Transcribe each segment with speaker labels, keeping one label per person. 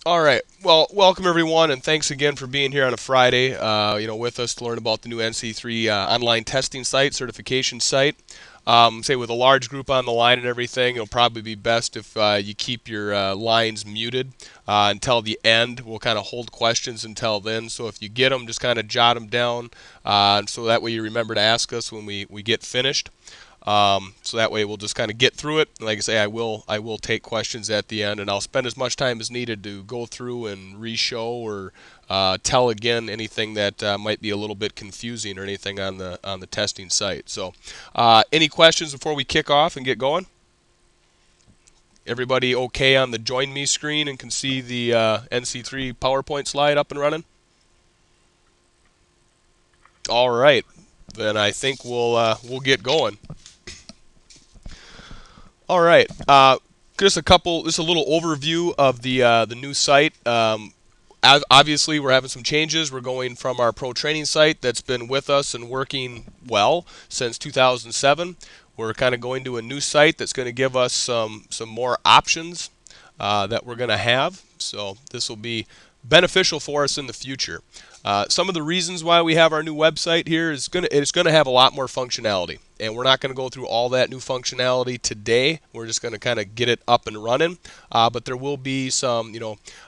Speaker 1: All right. Well, welcome everyone, and thanks again for being here on a Friday. With us to learn about the new NC3 online testing site, certification site. Say with a large group on the line and everything, it'll probably be best if you keep your lines muted until the end. We'll kind of hold questions until then. So if you get them, just kind of jot them down, so that way you remember to ask us when we get finished. So that way we'll just kind of get through it. And like I say, I will take questions at the end, and I'll spend as much time as needed to go through and re-show or tell again anything that might be a little bit confusing or anything on the testing site. So, any questions before we kick off and get going? Everybody okay on the Join Me screen and can see the NC3 PowerPoint slide up and running? All right, then I think we'll get going. All right. Just a little overview of the new site. Obviously, we're having some changes. We're going from our pro training site that's been with us and working well since 2007. We're kind of going to a new site that's going to give us some more options that we're going to have. So this will be beneficial for us in the future. Some of the reasons why we have our new website here is it's going to have a lot more functionality, and we're not going to go through all that new functionality today. We're just going to kind of get it up and running, but there will be some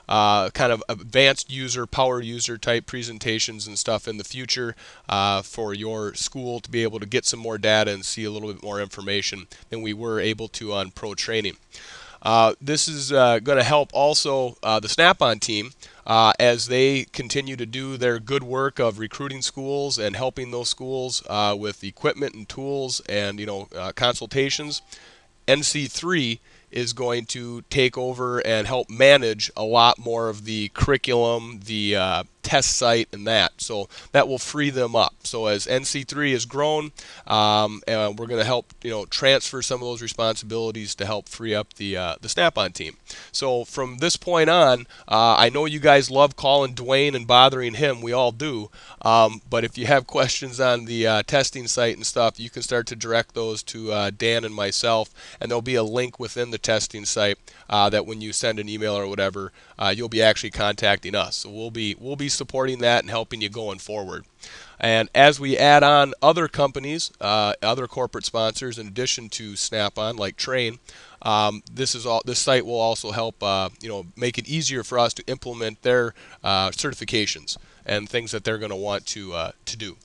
Speaker 1: kind of advanced user, power user type presentations and stuff in the future for your school to be able to get some more data and see a little bit more information than we were able to on pro training. This is going to help also the Snap-on team as they continue to do their good work of recruiting schools and helping those schools with equipment and tools and consultations. NC3 is going to take over and help manage a lot more of the curriculum, the test site, and that. So that will free them up. So as NC3 has grown, and we're going to help transfer some of those responsibilities to help free up the Snap-on team. So from this point on, I know you guys love calling Dwayne and bothering him. We all do. But if you have questions on the testing site and stuff, you can start to direct those to Dan and myself, and there'll be a link within the testing site that when you send an email or whatever, you'll be actually contacting us. So we'll be supporting that and helping you going forward. And as we add on other companies, other corporate sponsors, in addition to Snap-on, like Train, this site will also help make it easier for us to implement their certifications and things that they're going to want to do.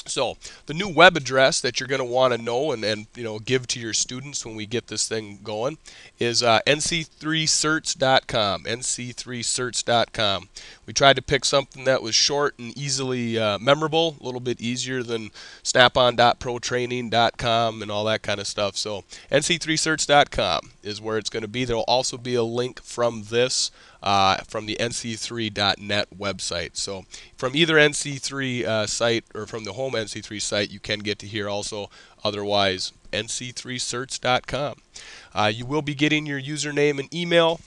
Speaker 1: So the new web address that you're going to want to know and give to your students when we get this thing going is nc3certs.com. nc3certs.com. We tried to pick something that was short and easily memorable, a little bit easier than snapon.protraining.com and all that kind of stuff. So nc3certs.com is where it's going to be. There will also be a link from this from the nc3.net website. So from either NC3 site or from the home NC3 site, you can get to here also. Otherwise, nc3certs.com. You will be getting your username and email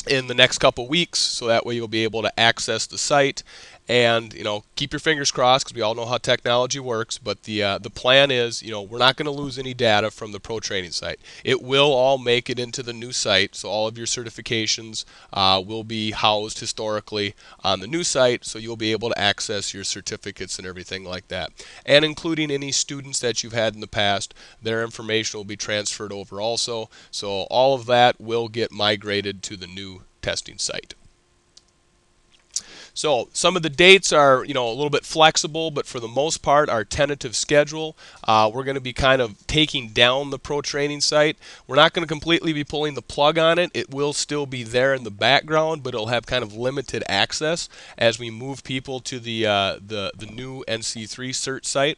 Speaker 1: in the next couple weeks, so that way you'll be able to access the site. And keep your fingers crossed, because we all know how technology works. But the plan is, we're not going to lose any data from the pro training site. It will all make it into the new site, so all of your certifications will be housed historically on the new site, so you'll be able to access your certificates and everything like that. And including any students that you've had in the past, their information will be transferred over also. So all of that will get migrated to the new testing site. So some of the dates are, a little bit flexible, but for the most part, our tentative schedule, we're going to be kind of taking down the pro training site. We're not going to completely be pulling the plug on it. It will still be there in the background, but it'll have kind of limited access as we move people to the new NC3 cert site.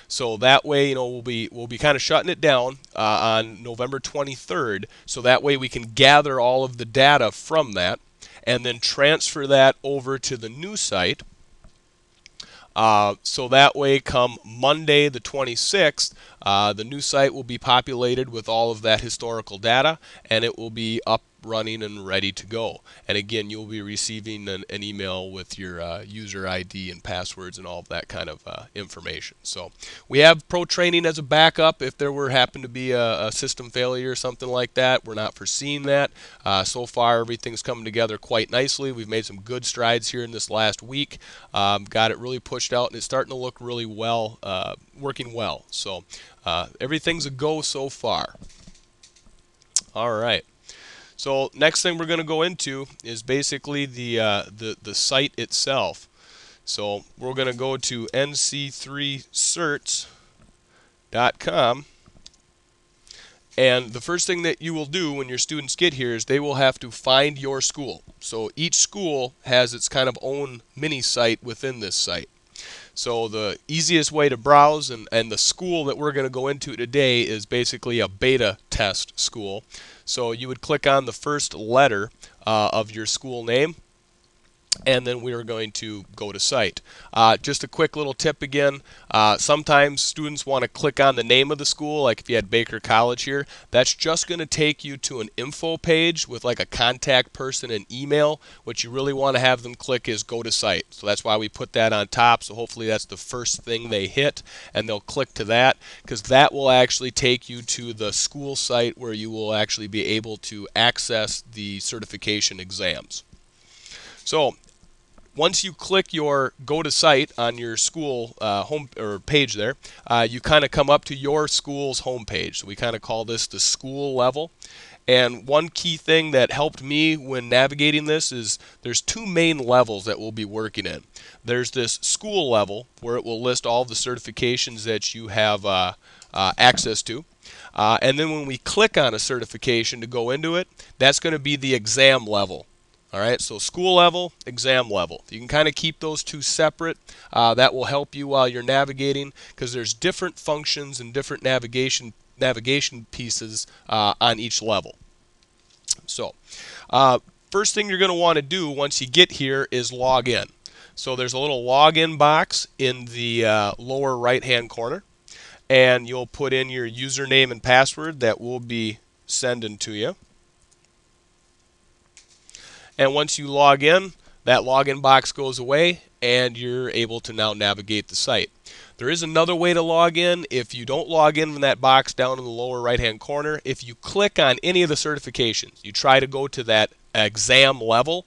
Speaker 1: So that way, we'll be kind of shutting it down on November 23rd. So that way we can gather all of the data from that and then transfer that over to the new site. So that way, come Monday the 26th, the new site will be populated with all of that historical data, and it will be up running and ready to go. And again, you'll be receiving an email with your user ID and passwords and all of that kind of information. So we have Pro Training as a backup if there were happen to be a system failure or something like that. We're not foreseeing that. So far, everything's coming together quite nicely. We've made some good strides here in this last week. Got it really pushed out, and it's starting to look really well, working well. So everything's a go so far. All right. So next thing we're going to go into is basically the site itself. So we're going to go to NC3certs.com. And the first thing that you will do when your students get here is they will have to find your school. So each school has its kind of own mini site within this site. So the easiest way to browse, and the school that we're going to go into today is basically a beta test school. So you would click on the first letter of your school name, and then we are going to go to site. Just a quick little tip again, sometimes students want to click on the name of the school, like if you had Baker College here. That's just going to take you to an info page with like a contact person and email. What you really want to have them click is go to site. So that's why we put that on top, so hopefully that's the first thing they hit, and they'll click to that, because that will actually take you to the school site where you will actually be able to access the certification exams. So once you click your go to site on your school home or page there, you kind of come up to your school's home page. So we kind of call this the school level. And one key thing that helped me when navigating this is there's two main levels that we'll be working in. There's this school level where it will list all the certifications that you have access to. And then when we click on a certification to go into it, that's going to be the exam level. All right, so school level, exam level. You can kind of keep those two separate. That will help you while you're navigating, because there's different functions and different navigation pieces on each level. So first thing you're going to want to do once you get here is log in. So there's a little login box in the lower right hand corner, and you'll put in your username and password that will be sending to you. And once you log in, that login box goes away and you're able to now navigate the site. There is another way to log in. If you don't log in from that box down in the lower right hand corner, if you click on any of the certifications, you try to go to that exam level,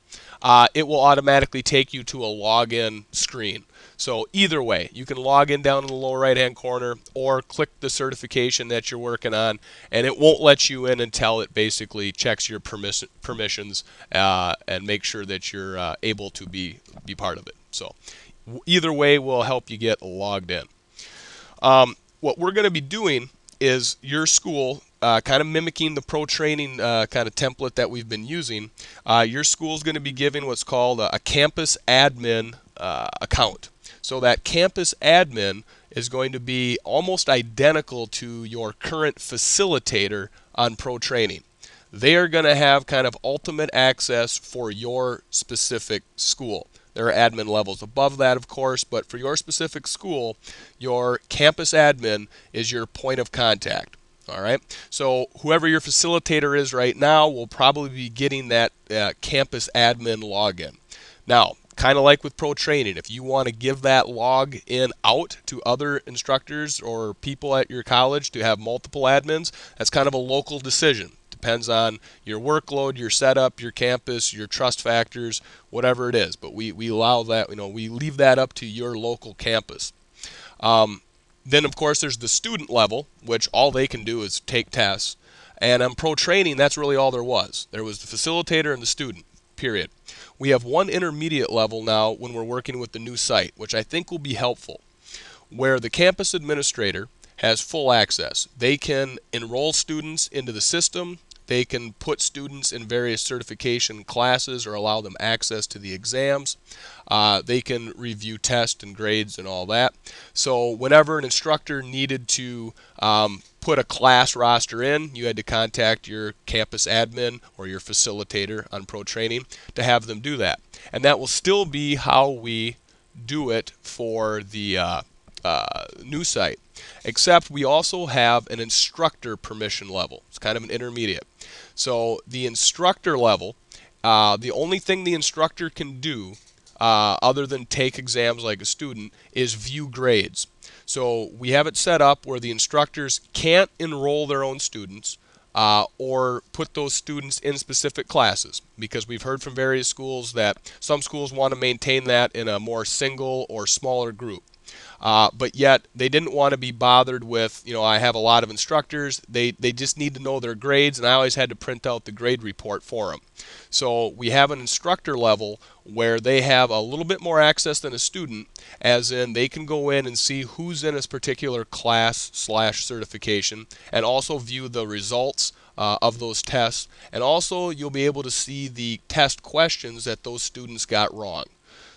Speaker 1: it will automatically take you to a login screen. So either way, you can log in down in the lower right hand corner or click the certification that you're working on, and it won't let you in until it basically checks your permissions and make sure that you're able to be part of it. So either way will help you get logged in. What we're going to be doing is your school, kind of mimicking the Pro Training kind of template that we've been using. Your school is going to be giving what's called a campus admin account. So that campus admin is going to be almost identical to your current facilitator on Pro Training. They are going to have kind of ultimate access for your specific school. There are admin levels above that, of course, but for your specific school, your campus admin is your point of contact. All right. So whoever your facilitator is right now will probably be getting that campus admin login. Now, kind of like with Pro Training, if you want to give that log in out to other instructors or people at your college to have multiple admins, that's kind of a local decision. Depends on your workload, your setup, your campus, your trust factors, whatever it is. But we allow that, we leave that up to your local campus. Then, of course, there's the student level, which all they can do is take tests. And on Pro Training, that's really all there was. There was the facilitator and the student, period. We have one intermediate level now when we're working with the new site, which I think will be helpful, where the campus administrator has full access. They can enroll students into the system. They can put students in various certification classes or allow them access to the exams. They can review tests and grades and all that. So whenever an instructor needed to put a class roster in, you had to contact your campus admin or your facilitator on Pro Training to have them do that. And that will still be how we do it for the new site, except we also have an instructor permission level. It's kind of an intermediate. So the instructor level, the only thing the instructor can do other than take exams like a student is view grades. So we have it set up where the instructors can't enroll their own students or put those students in specific classes, because we've heard from various schools that some schools want to maintain that in a more single or smaller group. But yet they didn't want to be bothered with, I have a lot of instructors, they just need to know their grades, and I always had to print out the grade report for them. So we have an instructor level where they have a little bit more access than a student, as in they can go in and see who's in a particular class slash certification, and also view the results of those tests, and also you'll be able to see the test questions that those students got wrong.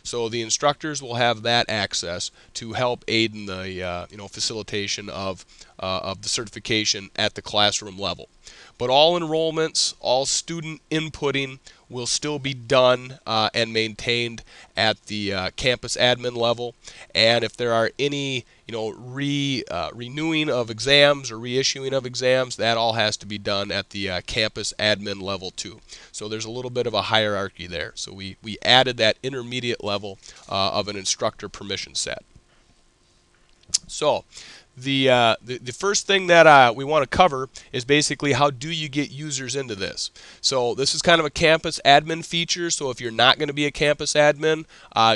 Speaker 1: So the instructors will have that access to help aid in the facilitation of the certification at the classroom level. But all enrollments, all student inputting will still be done and maintained at the campus admin level. And if there are any renewing of exams or reissuing of exams, that all has to be done at the campus admin level too. So there's a little bit of a hierarchy there. So we added that intermediate level of an instructor permission set. So the first thing that we want to cover is basically how do you get users into this. So this is kind of a campus admin feature, so if you're not going to be a campus admin,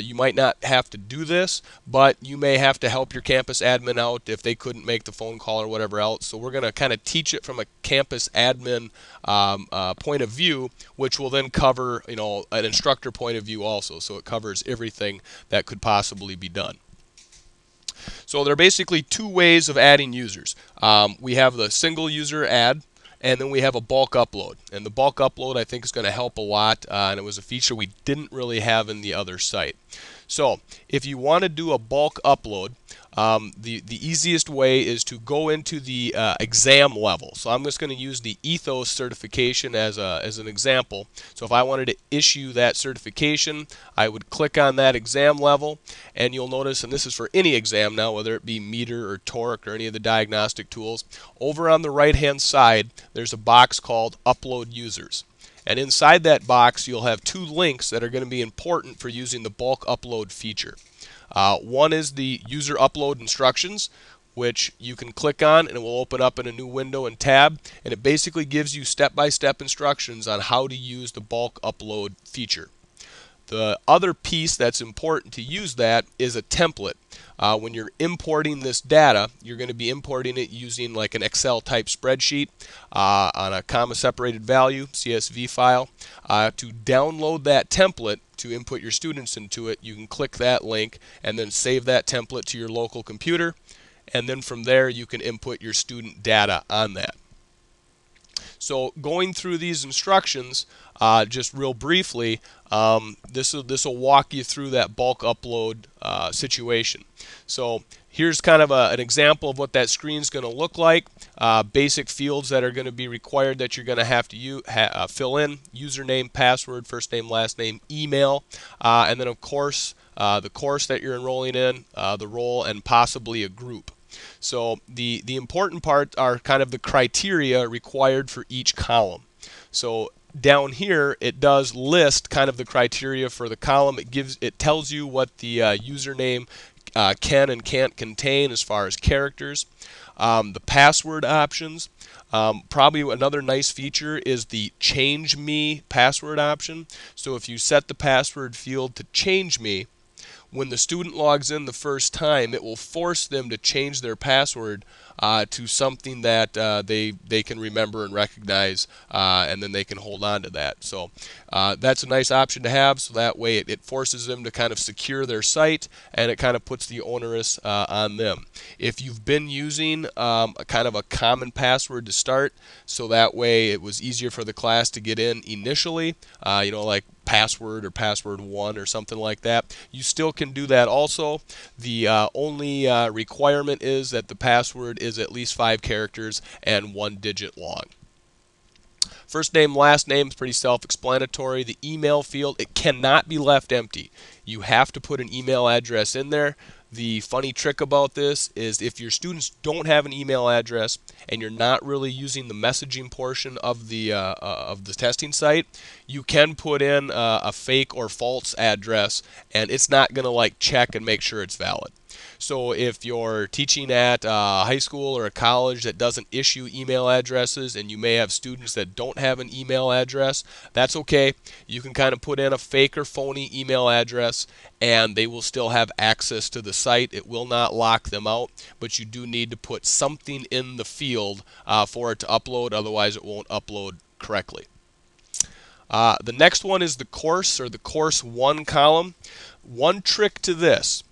Speaker 1: you might not have to do this, but you may have to help your campus admin out if they couldn't make the phone call or whatever else. So we're going to kind of teach it from a campus admin point of view, which will then cover an instructor point of view also, so it covers everything that could possibly be done. So there are basically two ways of adding users. We have the single user add, and then we have a bulk upload. And the bulk upload I think is going to help a lot, and it was a feature we didn't really have in the other site. So if you want to do a bulk upload, the easiest way is to go into the exam level. So I'm just going to use the Ethos certification as an example. So if I wanted to issue that certification, I would click on that exam level, and you'll notice, and this is for any exam now, whether it be meter or toric or any of the diagnostic tools, over on the right hand side there's a box called Upload Users. And inside that box you'll have two links that are going to be important for using the bulk upload feature. One is the user upload instructions, which you can click on and it will open up in a new window and tab, and it basically gives you step-by-step instructions on how to use the bulk upload feature. The other piece that's important to use that is a template. When you're importing this data, you're going to be importing it using like an Excel type spreadsheet on a comma separated value CSV file. To download that template to input your students into it, you can click that link and then save that template to your local computer, and then from there you can input your student data on that. So going through these instructions, just real briefly, this will walk you through that bulk upload situation. So here's kind of an example of what that screen is going to look like. Basic fields that are going to be required that you're going to have to fill in: username, password, first name, last name, email, and then of course the course that you're enrolling in, the role, and possibly a group. So the important part are kind of the criteria required for each column. So down here it does list kind of the criteria for the column. It tells you what the username can and can't contain as far as characters. The password options. Probably another nice feature is the change me password option. So if you set the password field to change me, when the student logs in the first time, it will force them to change their password to something that they can remember and recognize, and then they can hold on to that. So that's a nice option to have, so that way it forces them to kind of secure their site, and it kind of puts the onus on them. If you've been using a kind of a common password to start, so that way it was easier for the class to get in initially, like password or password 1 or something like that, you still can do that also. The only requirement is that the password is at least 5 characters and 1 digit long. First name, last name is pretty self-explanatory. The email field, it cannot be left empty. You have to put an email address in there. The funny trick about this is if your students don't have an email address and you're not really using the messaging portion of the testing site, you can put in a fake or false address, and it's not going to like check and make sure it's valid. So if you're teaching at a high school or a college that doesn't issue email addresses, and you may have students that don't have an email address, that's okay. You can kind of put in a fake or phony email address and they will still have access to the site. It will not lock them out, but you do need to put something in the field for it to upload, otherwise it won't upload correctly. The next one is the course, or the course 1 column. One trick to this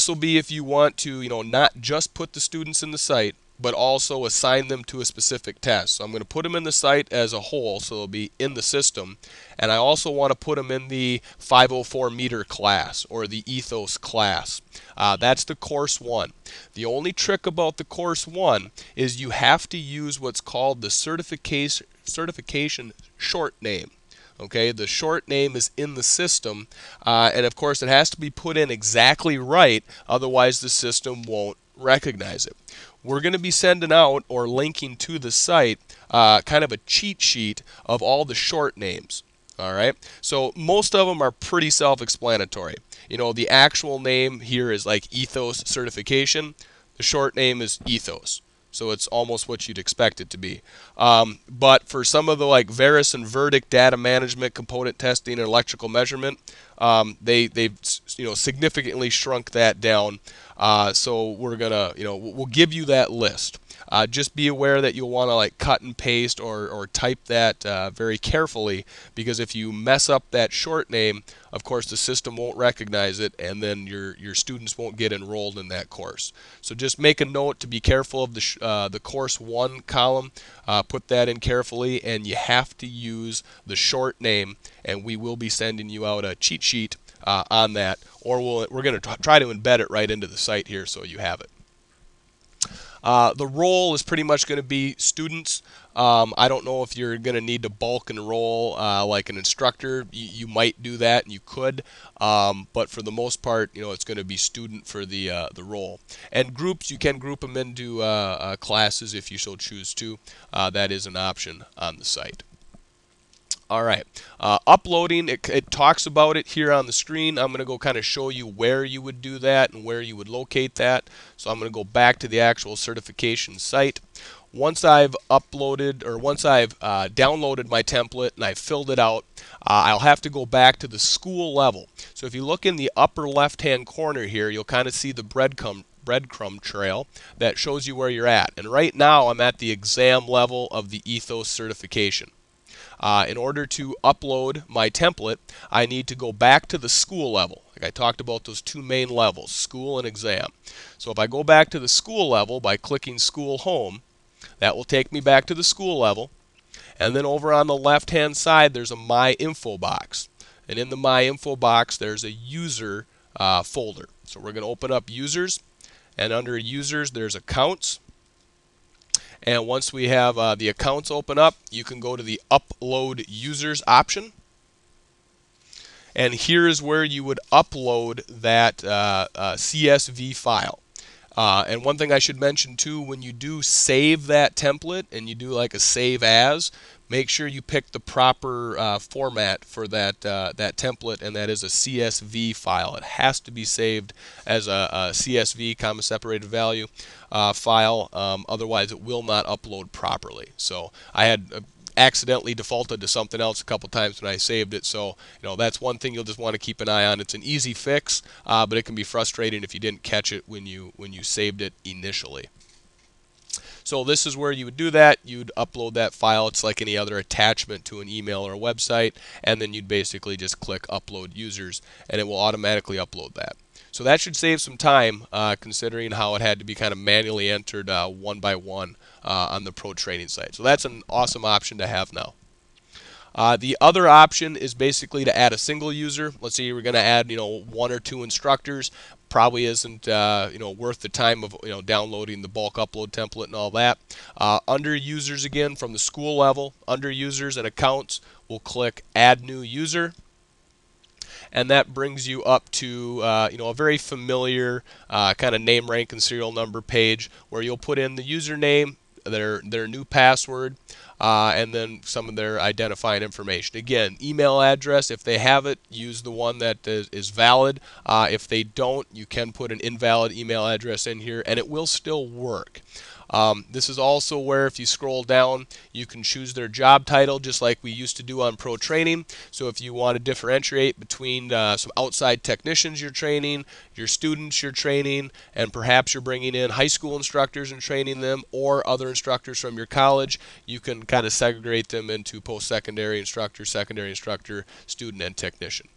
Speaker 1: will be if you want to, not just put the students in the site, but also assign them to a specific test. So I'm going to put them in the site as a whole, so they'll be in the system. And I also want to put them in the 504 meter class, or the ethos class. That's the course 1. The only trick about the course 1 is you have to use what's called the certification short name. Okay, the short name is in the system, and of course it has to be put in exactly right, otherwise the system won't recognize it. We're going to be sending out or linking to the site kind of a cheat sheet of all the short names. All right, so most of them are pretty self-explanatory. The actual name here is like ethos certification. The short name is ethos. So it's almost what you'd expect it to be. But for some of the like Veris and Verdict data management, component testing, and electrical measurement, they've significantly shrunk that down. So we're gonna we'll give you that list. Just be aware that you'll want to like cut and paste or type that very carefully, because if you mess up that short name, of course the system won't recognize it, and then your students won't get enrolled in that course. So just make a note to be careful of the course 1 column. Put that in carefully, and you have to use the short name, and we will be sending you out a cheat sheet on that, or we're going to try to embed it right into the site here so you have it. The role is pretty much going to be students. I don't know if you're going to need to bulk enroll like an instructor. You might do that, and you could, but for the most part, it's going to be student for the role. And groups, you can group them into classes if you so choose to. That is an option on the site. All right, uploading, it talks about it here on the screen. I'm going to go kind of show you where you would do that and where you would locate that. So I'm going to go back to the actual certification site. Once I've uploaded, or once I've downloaded my template and I've filled it out, I'll have to go back to the school level. So if you look in the upper left-hand corner here, you'll kind of see the breadcrumb trail that shows you where you're at. And right now I'm at the exam level of the ethos certification. In order to upload my template, I need to go back to the school level. Like I talked about those two main levels, school and exam. So if I go back to the school level by clicking School Home, that will take me back to the school level. And then over on the left-hand side, there's a My Info box. And in the My Info box, there's a user folder. So we're going to open up Users. And under Users, there's Accounts. And once we have the accounts open up, you can go to the Upload Users option. And here is where you would upload that CSV file. And one thing I should mention too, when you do save that template and you do like a save as, make sure you pick the proper format for that template, and that is a CSV file. It has to be saved as a CSV, comma separated value file, otherwise it will not upload properly. So I had accidentally defaulted to something else a couple times when I saved it, so that's one thing you'll just want to keep an eye on. It's an easy fix, but it can be frustrating if you didn't catch it when you saved it initially. So this is where you would do that. You'd upload that file. It's like any other attachment to an email or a website, and then you'd basically just click Upload Users, and it will automatically upload that. So that should save some time, considering how it had to be kind of manually entered one by one on the Pro Training site. So that's an awesome option to have now. The other option is basically to add a single user. Let's say we're going to add 1 or 2 instructors. Probably isn't worth the time of downloading the bulk upload template and all that. Under users again, from the school level, under users and accounts, we'll click Add New User. and that brings you up to a very familiar kind of name, rank, and serial number page where you'll put in the username, their new password, and then some of their identifying information. Again, email address, if they have it, use the one that is valid. If they don't, you can put an invalid email address in here, and it will still work. This is also where if you scroll down, you can choose their job title just like we used to do on pro training. So if you want to differentiate between some outside technicians you're training, your students you're training, and perhaps you're bringing in high school instructors and training them or other instructors from your college, you can kind of segregate them into post-secondary instructor, student, and technician.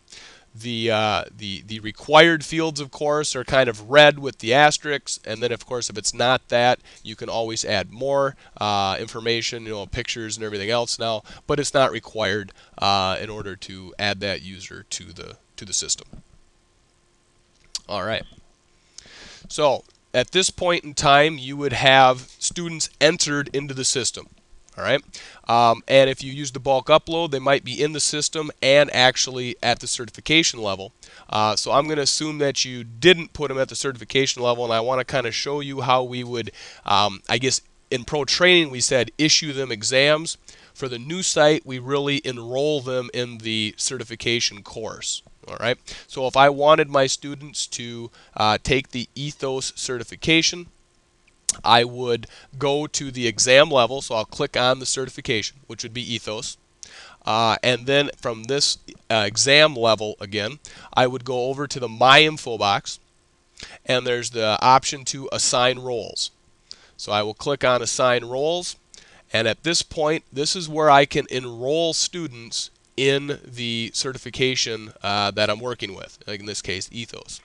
Speaker 1: The required fields, of course, are kind of red with the asterisks, and then, of course, if it's not that, you can always add more information, pictures and everything else now, but it's not required in order to add that user to the system. All right. So at this point in time, you would have students entered into the system. All right, and if you use the bulk upload, they might be in the system and actually at the certification level. So I'm going to assume that you didn't put them at the certification level, and I want to kind of show you how we would, I guess in pro training we said issue them exams. For the new site, we really enroll them in the certification course. All right, so if I wanted my students to take the ethos certification, I would go to the exam level, so I'll click on the certification, which would be ethos, and then from this exam level again, I would go over to the My Info box, and there's the option to assign roles. So I will click on assign roles, and at this point, this is where I can enroll students in the certification that I'm working with, like in this case, ethos.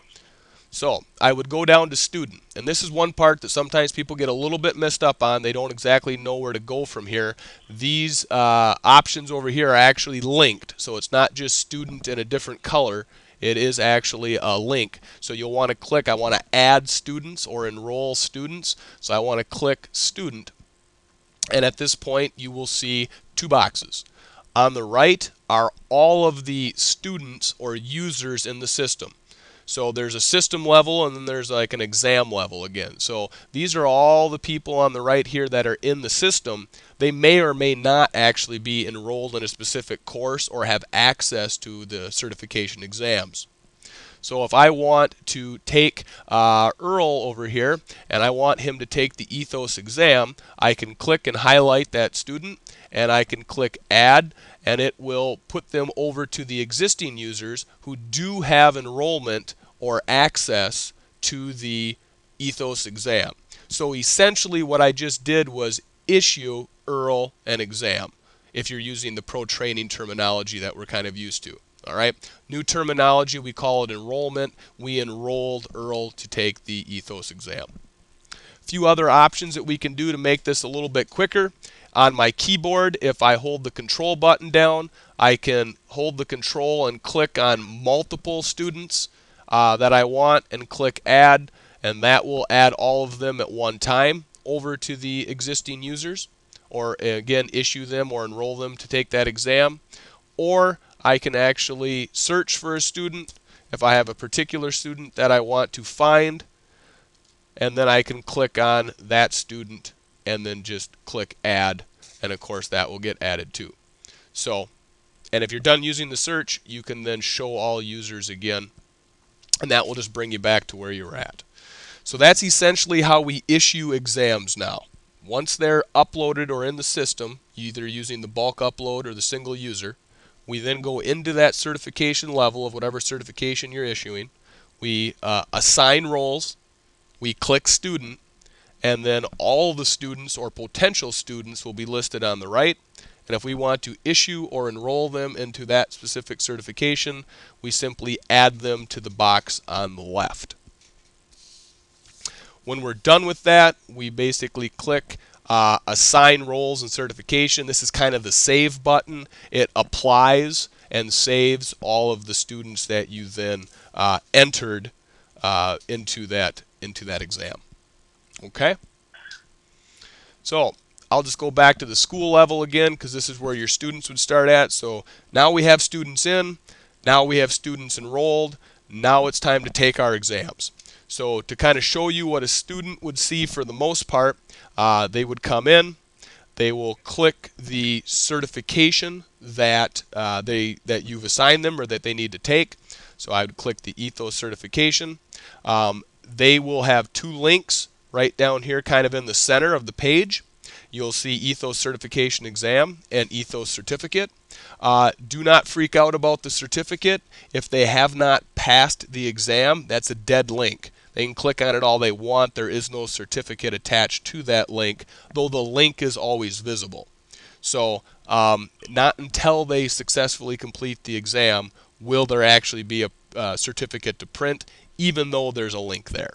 Speaker 1: So I would go down to student, and this is one part that sometimes people get a little bit messed up on. They don't exactly know where to go from here. These options over here are actually linked, so it's not just student in a different color. It is actually a link. So you'll want to click, I want to add students or enroll students. So I want to click student, and at this point you will see two boxes. On the right are all of the students or users in the system. So there's a system level, and then there's like an exam level again. So these are all the people on the right here that are in the system. They may or may not actually be enrolled in a specific course or have access to the certification exams. So if I want to take Earl over here, and I want him to take the ethos exam, I can click and highlight that student, and I can click add, and it will put them over to the existing users who do have enrollment or access to the ethos exam. So essentially what I just did was issue Earl an exam, if you're using the pro training terminology that we're kind of used to. All right, new terminology, we call it enrollment. We enrolled Earl to take the ethos exam. A few other options that we can do to make this a little bit quicker. On my keyboard, if I hold the control button down, I can hold the control and click on multiple students that I want and click add, and that will add all of them at one time over to the existing users, or again issue them or enroll them to take that exam. Or I can actually search for a student if I have a particular student that I want to find, and then I can click on that student and then just click add, and of course that will get added too. So, and if you're done using the search, you can then show all users again, and that will just bring you back to where you were at. So that's essentially how we issue exams now. Once they're uploaded or in the system, either using the bulk upload or the single user, we then go into that certification level of whatever certification you're issuing. We assign roles, we click student, and then all the students or potential students will be listed on the right. And if we want to issue or enroll them into that specific certification, we simply add them to the box on the left. When we're done with that, we basically click assign roles and certification. This is kind of the save button. It applies and saves all of the students that you then entered into that exam. Okay? So I'll just go back to the school level again, because this is where your students would start at. So now we have students in. Now we have students enrolled. Now it's time to take our exams. So to kind of show you what a student would see for the most part, they would come in, they will click the certification that that you've assigned them or that they need to take. So I would click the ethos certification. They will have two links right down here kind of in the center of the page. You'll see ethos certification exam and ethos certificate. Do not freak out about the certificate. If they have not passed the exam, that's a dead link. They can click on it all they want. There is no certificate attached to that link, though the link is always visible. So not until they successfully complete the exam will there actually be a certificate to print, even though there's a link there.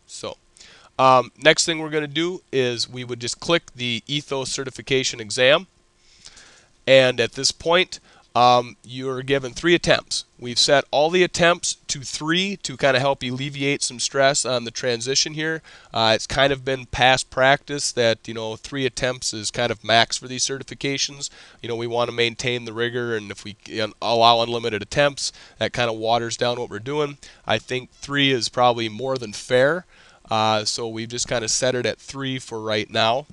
Speaker 1: So next thing we're going to do is we would just click the ethos certification exam. And at this point, you're given 3 attempts. We've set all the attempts to 3 to kind of help alleviate some stress on the transition here. It's kind of been past practice that 3 attempts is kind of max for these certifications. We want to maintain the rigor, and if we allow unlimited attempts, that kind of waters down what we're doing. I think 3 is probably more than fair. So we've just kind of set it at 3 for right now.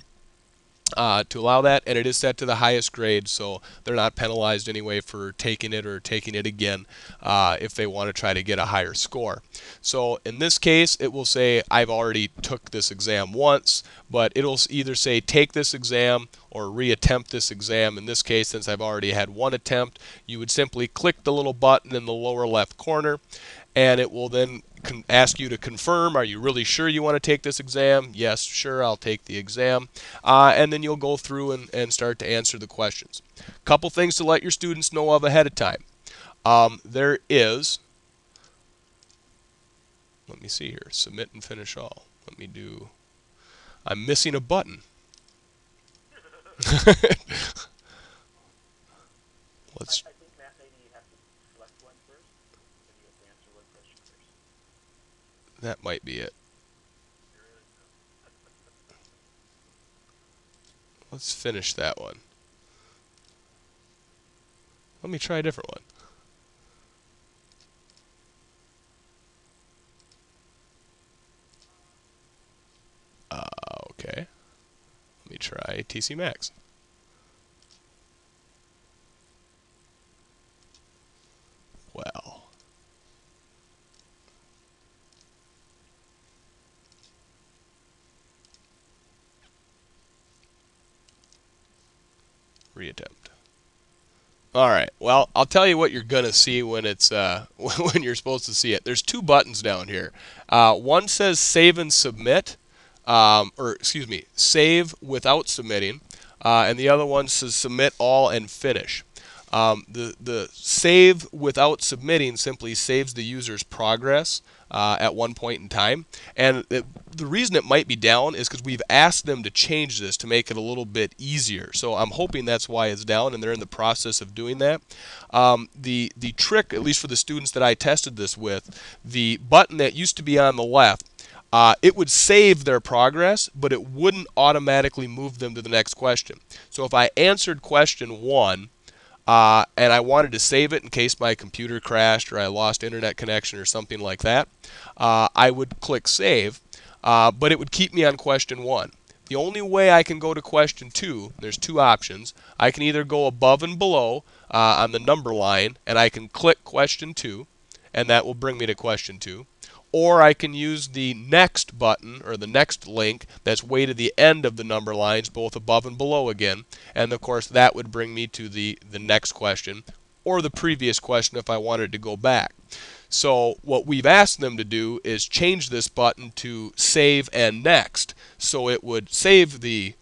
Speaker 1: To allow that, and it is set to the highest grade, so they're not penalized anyway for taking it or taking it again if they want to try to get a higher score. So in this case, it will say I've already took this exam once, but it'll either say take this exam or reattempt this exam. In this case, since I've already had one attempt, you would simply click the little button in the lower left corner, and it will then ask you to confirm. Are you really sure you want to take this exam? Yes, sure, I'll take the exam. And then you'll go through and start to answer the questions. Couple things to let your students know of ahead of time. There is, let me see here, submit and finish all. Let me do, I'm missing a button. Let's. I think, Matt, maybe you have to select one first, and you have to answer one question first. That might be it. Let's finish that one. Let me try a different one. Okay. Let me try TC Max. Well. Reattempt. All right. Well, I'll tell you what you're gonna see when it's when you're supposed to see it. There's 2 buttons down here. One says save and submit, or excuse me, save without submitting, and the other one says submit all and finish. The save without submitting simply saves the user's progress at one point in time. And the reason it might be down is because we've asked them to change this to make it a little bit easier. So I'm hoping that's why it's down, and they're in the process of doing that. The trick, at least for the students that I tested this with, the button that used to be on the left, it would save their progress, but it wouldn't automatically move them to the next question. So if I answered question 1, and I wanted to save it in case my computer crashed or I lost internet connection or something like that, I would click save, but it would keep me on question 1. The only way I can go to question 2, there's 2 options. I can either go above and below on the number line, and I can click question 2, and that will bring me to question 2. Or I can use the next button or the next link that's way to the end of the number lines, both above and below again. And of course that would bring me to the next question or the previous question if I wanted to go back. So what we've asked them to do is change this button to save and next. So it would save the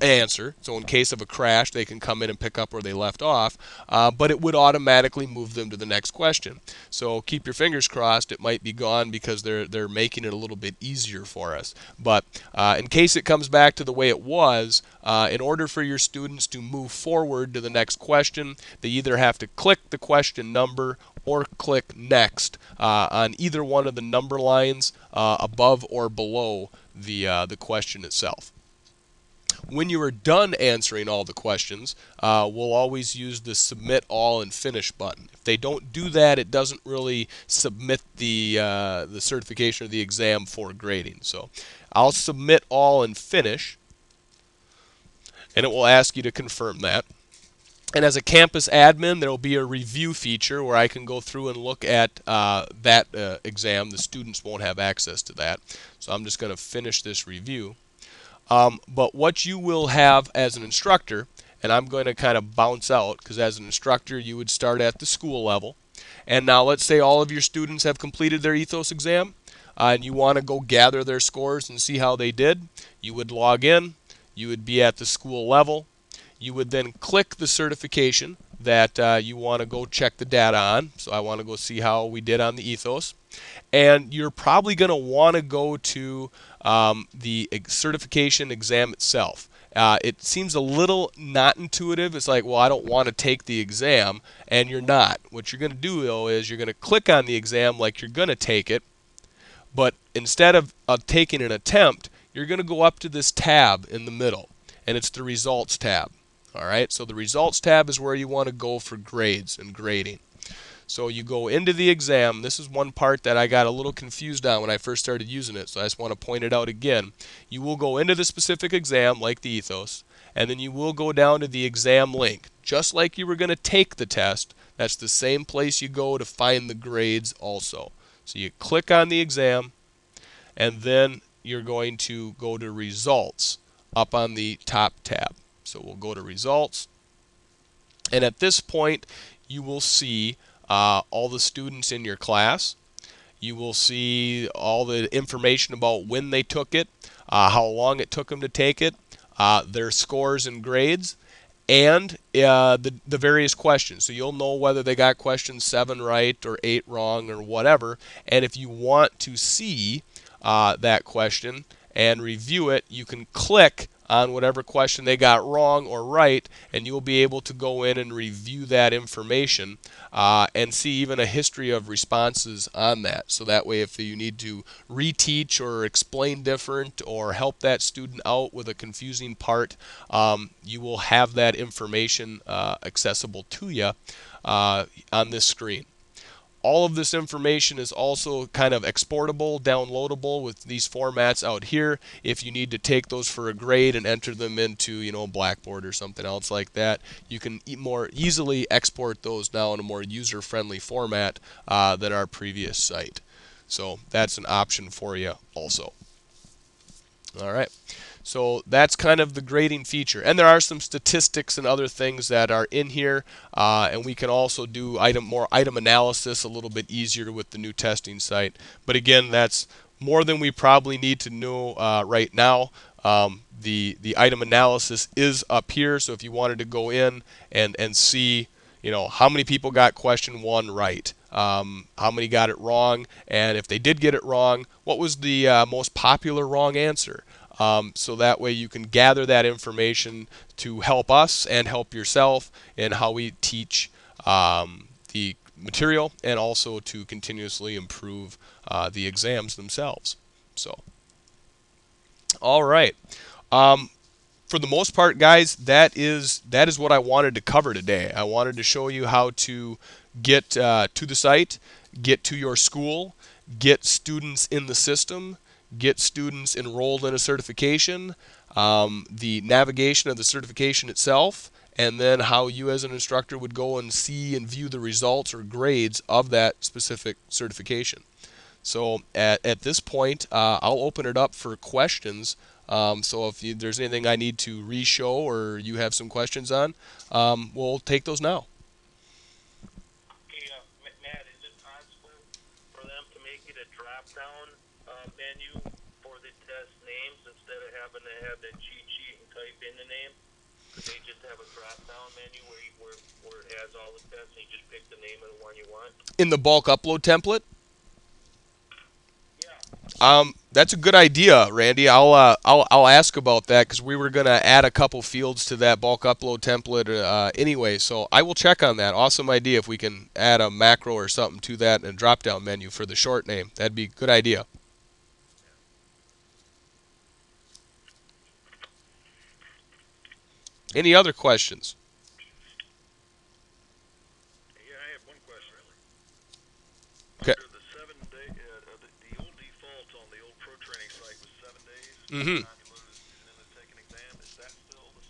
Speaker 1: answer. So in case of a crash, they can come in and pick up where they left off, but it would automatically move them to the next question. So keep your fingers crossed. It might be gone because they're making it a little bit easier for us. But in case it comes back to the way it was, in order for your students to move forward to the next question, they either have to click the question number or click next on either one of the number lines above or below the question itself. When you are done answering all the questions, we'll always use the submit all and finish button. If they don't do that, it doesn't really submit the certification or the exam for grading. So I'll submit all and finish, and it will ask you to confirm that. And as a campus admin, there will be a review feature where I can go through and look at that exam. The students won't have access to that. So I'm just going to finish this review. But what you will have as an instructor, and I'm going to kind of bounce out because as an instructor you would start at the school level. And now let's say all of your students have completed their ethos exam and you want to go gather their scores and see how they did. You would log in, you would be at the school level. You would then click the certification that you want to go check the data on. So I want to go see how we did on the ethos. And you're probably going to want to go to the certification exam itself. It seems a little not intuitive. It's like, well, I don't want to take the exam, and you're not. What you're going to do, though, is you're going to click on the exam like you're going to take it, but instead of taking an attempt, you're going to go up to this tab in the middle, and it's the results tab. All right, so the results tab is where you want to go for grades and grading. So you go into the exam. This is one part that I got a little confused on when I first started using it, so I just want to point it out again. You will go into the specific exam, like the ethos, and then you will go down to the exam link. Just like you were going to take the test, that's the same place you go to find the grades also. So you click on the exam, and then you're going to go to results up on the top tab. So we'll go to results, and at this point you will see all the students in your class. You will see all the information about when they took it, how long it took them to take it, their scores and grades, and the various questions. So you'll know whether they got question 7 right or 8 wrong or whatever. And if you want to see that question and review it, you can click on whatever question they got wrong or right, and you'll be able to go in and review that information and see even a history of responses on that. So that way if you need to reteach or explain different or help that student out with a confusing part, you will have that information accessible to you on this screen. All of this information is also kind of exportable, downloadable with these formats out here. If you need to take those for a grade and enter them into, Blackboard or something else like that, you can more easily export those now in a more user-friendly format than our previous site. So that's an option for you also. All right. So that's kind of the grading feature. And there are some statistics and other things that are in here. And we can also do more item analysis a little bit easier with the new testing site. But again, that's more than we probably need to know right now. The item analysis is up here. So if you wanted to go in and see, how many people got question 1 right, how many got it wrong, and if they did get it wrong, what was the most popular wrong answer? So that way you can gather that information to help us and help yourself in how we teach the material, and also to continuously improve the exams themselves. So, all right. For the most part, guys, that is what I wanted to cover today. I wanted to show you how to get to the site, get to your school, get students in the system, get students enrolled in a certification, the navigation of the certification itself, and then how you as an instructor would go and see and view the results or grades of that specific certification. So at this point, I'll open it up for questions. So if there's anything I need to re-show or you have some questions on, we'll take those now.
Speaker 2: Matt, is it possible for them to make it a drop-down menu for the test names instead of having to have the cheat sheet and type in the name? Could they just have a drop-down menu where it has all the tests and you just pick the name of the one you want?
Speaker 1: In the bulk upload template?
Speaker 2: Yeah.
Speaker 1: That's a good idea, Randy. I'll ask about that because we were going to add a couple fields to that bulk upload template anyway. So I will check on that. Awesome idea. If we can add a macro or something to that and a drop-down menu for the short name, that'd be a good idea. Any other questions?
Speaker 2: Yeah, I have one question.
Speaker 1: Okay.
Speaker 2: Under the 7 day, the old default on the old pro training site was 7 days from the
Speaker 1: Mm-hmm.
Speaker 2: time you loaded it in to take an exam. Is that still the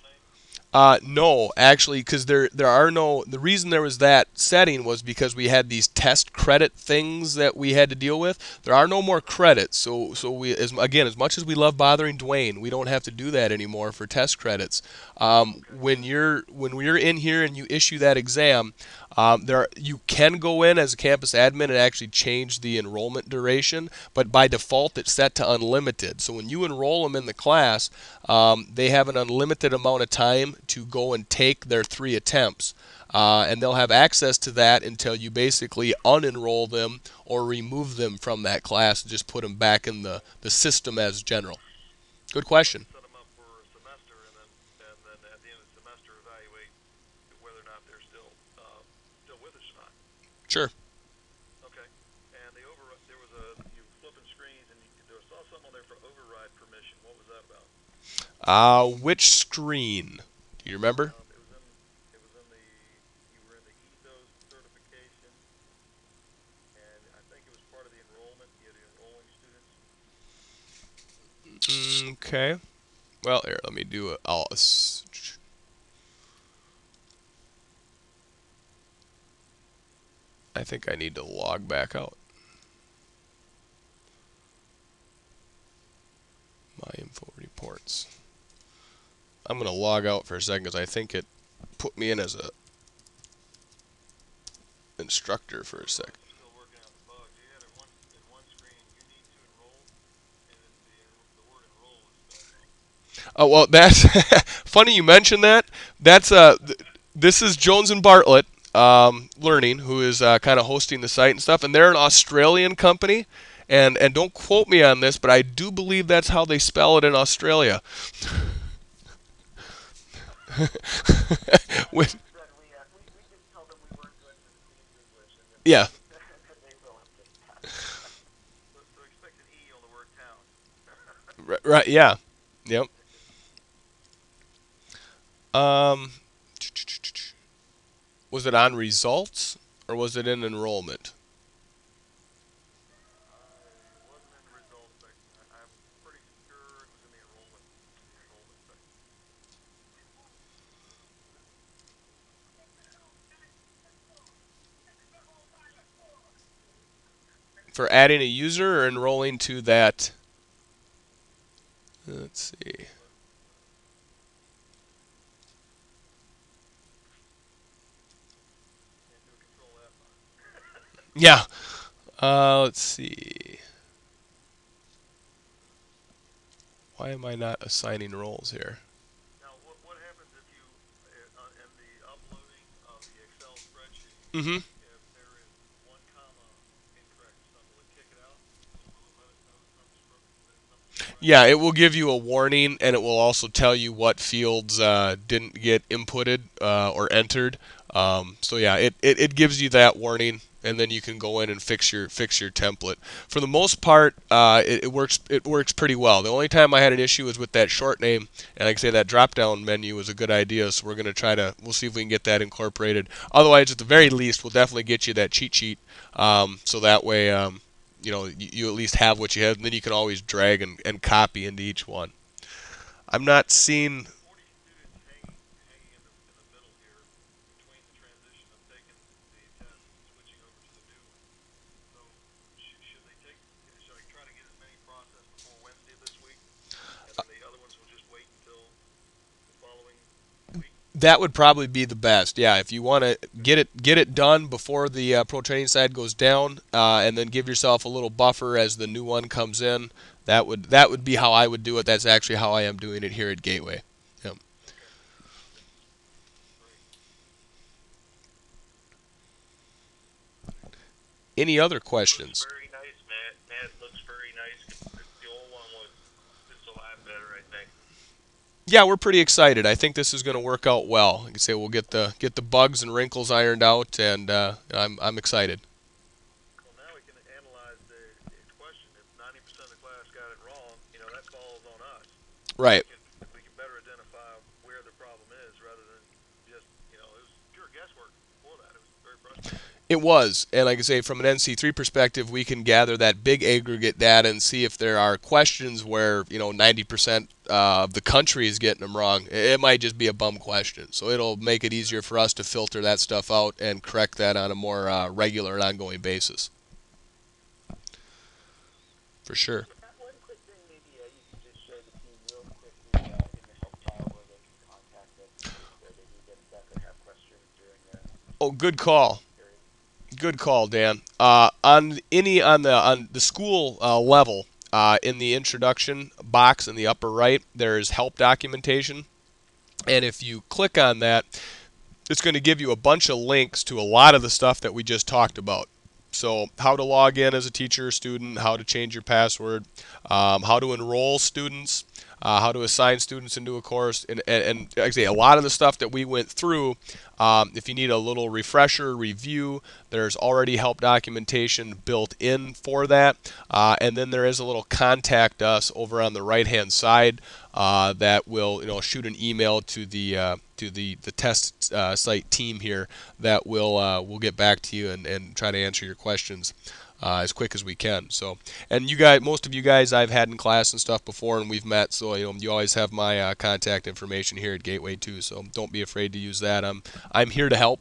Speaker 2: same?
Speaker 1: No, actually, because there are no. The reason there was that setting was because we had these test credit things that we had to deal with. There are no more credits, so we again, as much as we love bothering Dwayne, we don't have to do that anymore for test credits.
Speaker 2: Okay.
Speaker 1: When we're in here and you issue that exam, you can go in as a campus admin and actually change the enrollment duration, but by default it's set to unlimited. So when you enroll them in the class, they have an unlimited amount of time to go and take their 3 attempts. And they'll have access to that until you basically unenroll them or remove them from that class and just put them back in the system as general. Good
Speaker 2: So
Speaker 1: question.
Speaker 2: set them up for a semester, and then at the end of the semester, evaluate whether or not they're still with us or not.
Speaker 1: Sure.
Speaker 2: Okay. And there was you flipping screens, and there was saw something on there for override permission. What was that about?
Speaker 1: Which screen? Do you remember?
Speaker 2: It was in the you were in the ethos certification, and I think it was part of the enrollment. You had the enrolling students.
Speaker 1: Okay. Well, here, let me do it. I think I need to log back out. My info reports. I'm going to log out for a second because I think it put me in as a instructor for a second.
Speaker 2: Still working out the bugs. You had in one screen. You need to enroll, and then the word enroll is spelled wrong.
Speaker 1: Oh well, that's funny you mentioned that. That's this is Jones and Bartlett Learning, who is kind of hosting the site and stuff, and they're an Australian company. And don't quote me on this, but I do believe that's how they spell it in Australia.
Speaker 2: Yeah,
Speaker 1: When,
Speaker 2: we just told them we weren't good with Queen's English, and then
Speaker 1: yeah.
Speaker 2: they will update that. So expect an E on the word town.
Speaker 1: Right. Yeah. Yep. Um, was it on results or was it in enrollment?
Speaker 2: It wasn't in the results section. I'm pretty sure it was in the enrollment section.
Speaker 1: For adding a user or enrolling to that? Let's see.
Speaker 2: Can't do a control F on it.
Speaker 1: Yeah. Let's see. Why am I not assigning roles here?
Speaker 2: Now, what happens if you in the uploading of the Excel spreadsheet,
Speaker 1: Mm-hmm.
Speaker 2: if there is one comma incorrect or something, will it kick it out? Will it let us know that something's not
Speaker 1: Yeah,
Speaker 2: right?
Speaker 1: it will give you a warning, and it will also tell you what fields didn't get inputted or entered. So yeah, it gives you that warning, and then you can go in and fix your template. For the most part, it works pretty well. The only time I had an issue was with that short name, and like I say, that drop down menu was a good idea. So we'll see if we can get that incorporated. Otherwise, at the very least, we'll definitely get you that cheat sheet, so that way. You at least have what you have, and then you can always drag and copy into each one. I'm not seeing.
Speaker 2: 40 students hanging in the middle here between the transition of taking the test and switching over to the new one. So should they take? Should I try to get as many processed before Wednesday of this week, and then the other ones will just wait until the following week?
Speaker 1: That would probably be the best. Yeah, if you want to
Speaker 2: Okay.
Speaker 1: get it done before the pro training side goes down, and then give yourself a little buffer as the new one comes in. That would be how I would do it. That's actually how I am doing it here at Gateway. Yep.
Speaker 2: Okay. Great.
Speaker 1: Any other
Speaker 2: Looks
Speaker 1: questions?
Speaker 2: very nice, Matt. Matt looks very nice. The old one was just a lot better, I think.
Speaker 1: Yeah, we're pretty excited. I think this is going to work out well. Like I say, we'll get the bugs and wrinkles ironed out, and I'm excited.
Speaker 2: Well, now we can analyze the question. If 90% of the class got it wrong, that falls on us.
Speaker 1: Right.
Speaker 2: If we can better identify where the problem is, just, it was pure guesswork before that. It was very frustrating.
Speaker 1: It was, and like I say, from an NC3 perspective, we can gather that big aggregate data and see if there are questions where 90% of the country is getting them wrong. It might just be a bum question, so it'll make it easier for us to filter that stuff out and correct that on a more regular and ongoing basis, for sure.
Speaker 3: One quick thing, maybe you could just show the team real quickly in the help file where they can contact us in case they do get stuck or have questions during
Speaker 1: Oh, good
Speaker 3: the
Speaker 1: call.
Speaker 3: training period.
Speaker 1: Good call, Dan. On the school level, in the introduction box in the upper right, there's help documentation, and if you click on that, it's going to give you a bunch of links to a lot of the stuff that we just talked about. So, how to log in as a teacher or student, how to change your password, how to enroll students, how to assign students into a course, and like I say, a lot of the stuff that we went through. If you need a little refresher review, there's already help documentation built in for that, and then there is a little contact us over on the right hand side that will shoot an email to the test site team here that will get back to you and try to answer your questions as quick as we can. So, and you guys, most of you guys I've had in class and stuff before, and we've met. So you always have my contact information here at Gateway too. So don't be afraid to use that. I'm here to help.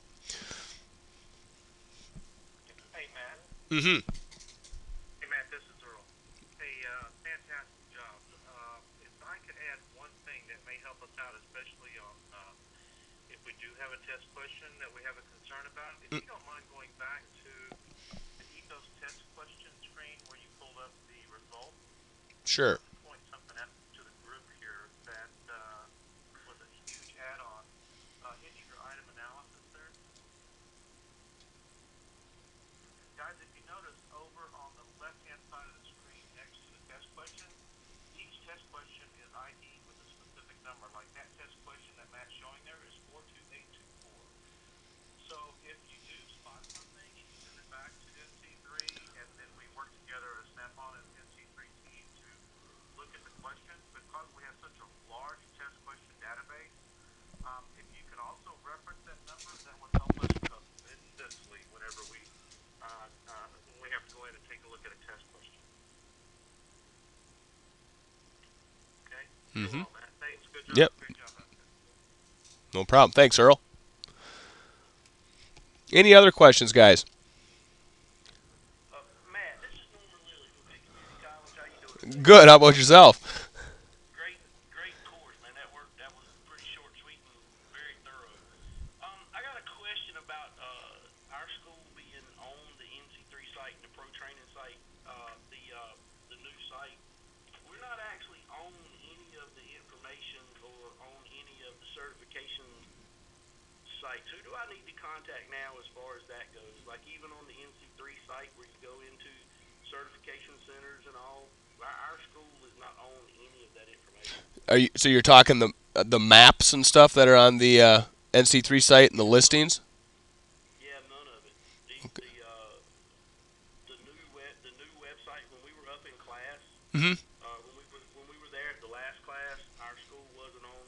Speaker 2: Hey, Matt.
Speaker 1: Mm-hmm.
Speaker 2: Hey, Matt, this is Earl. Hey, fantastic job. If I could add one thing that may help us out, especially on if we do have a test question that we have a concern about, if you don't mind going back to the ethos test question screen where you pulled up the results, I
Speaker 1: Sure.
Speaker 2: want to point something out to the group here that was a huge add-on. Hit your item analysis there. Guys, if you notice over on the left-hand side of the screen next to the test question, each test question is ID'd with a specific number. Like that test question that Matt's showing there is 42824. So if you do spot something and you send it back to NC3, and then we work together as Snap-on and NC3 team to look at the question, because we have such a large test question database, if you can also reference that number, that would help us tremendously when we have to go in and take a look at a test question. Okay? You're
Speaker 1: Mm-hmm.
Speaker 2: well, Matt. Thanks. Good job.
Speaker 1: Yep.
Speaker 2: Great job out there.
Speaker 1: No problem. Thanks, Earl. Any other questions, guys?
Speaker 2: Matt, this is Norman Lilly from Pitt Community College. How you doing today?
Speaker 1: Good. How about yourself?
Speaker 2: Great, great course, man. That was pretty short, sweet, and very thorough. I got a question about our school being on the NC3 site and the pro training site, the new site. We're not actually on any of the information or on any of the certification sites. Who do I need to contact now as far as that goes? Like even on the NC3 site where you go into certification centers and all, our school is not on any of that information.
Speaker 1: So you're talking the maps and stuff that are on the NC3 site and the
Speaker 2: Yeah,
Speaker 1: listings?
Speaker 2: yeah, none of it.
Speaker 1: Okay.
Speaker 2: The new website when we were up in class,
Speaker 1: Mm-hmm.
Speaker 2: when we were there at the last class, our school wasn't on